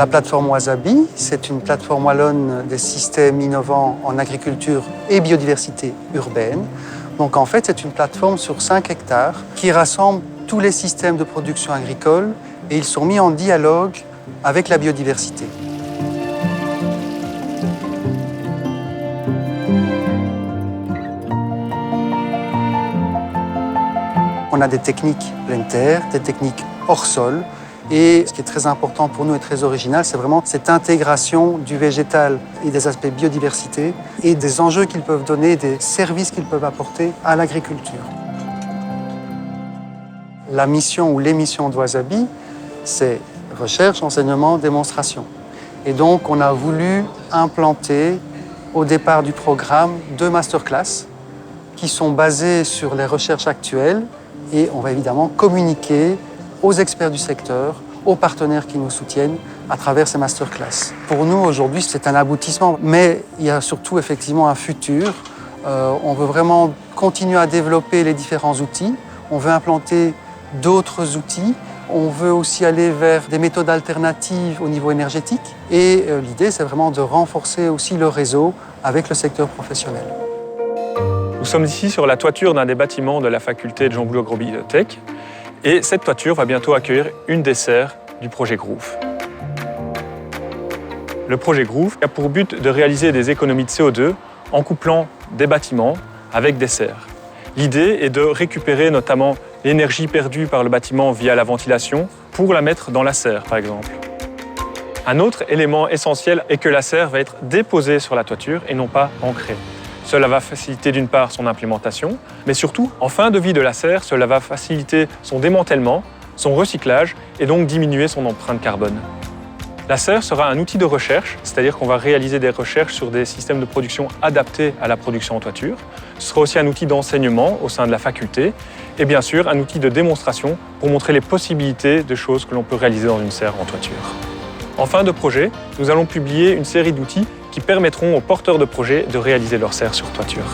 La plateforme Wasabi, c'est une plateforme wallonne des systèmes innovants en agriculture et biodiversité urbaine. Donc en fait, c'est une plateforme sur 5 hectares qui rassemble tous les systèmes de production agricole et ils sont mis en dialogue avec la biodiversité. On a des techniques pleine terre, des techniques hors sol. Et ce qui est très important pour nous et très original, c'est vraiment cette intégration du végétal et des aspects biodiversité et des enjeux qu'ils peuvent donner, des services qu'ils peuvent apporter à l'agriculture. La mission ou les missions de Wasabi, c'est recherche, enseignement, démonstration. Et donc, on a voulu implanter au départ du programme 2 masterclass qui sont basées sur les recherches actuelles et on va évidemment communiquer aux experts du secteur, aux partenaires qui nous soutiennent à travers ces masterclass. Pour nous, aujourd'hui, c'est un aboutissement, mais il y a surtout effectivement un futur. On veut vraiment continuer à développer les différents outils. On veut implanter d'autres outils. On veut aussi aller vers des méthodes alternatives au niveau énergétique. Et l'idée, c'est vraiment de renforcer aussi le réseau avec le secteur professionnel. Nous sommes ici sur la toiture d'un des bâtiments de la faculté de Jean Bouloux Agrobiotech. Et cette toiture va bientôt accueillir une des serres du projet Groove. Le projet Groove a pour but de réaliser des économies de CO2 en couplant des bâtiments avec des serres. L'idée est de récupérer notamment l'énergie perdue par le bâtiment via la ventilation pour la mettre dans la serre, par exemple. Un autre élément essentiel est que la serre va être déposée sur la toiture et non pas ancrée. Cela va faciliter d'une part son implémentation, mais surtout, en fin de vie de la serre, cela va faciliter son démantèlement, son recyclage et donc diminuer son empreinte carbone. La serre sera un outil de recherche, c'est-à-dire qu'on va réaliser des recherches sur des systèmes de production adaptés à la production en toiture. Ce sera aussi un outil d'enseignement au sein de la faculté et bien sûr un outil de démonstration pour montrer les possibilités de choses que l'on peut réaliser dans une serre en toiture. En fin de projet, nous allons publier une série d'outils qui permettront aux porteurs de projets de réaliser leur serre sur toiture.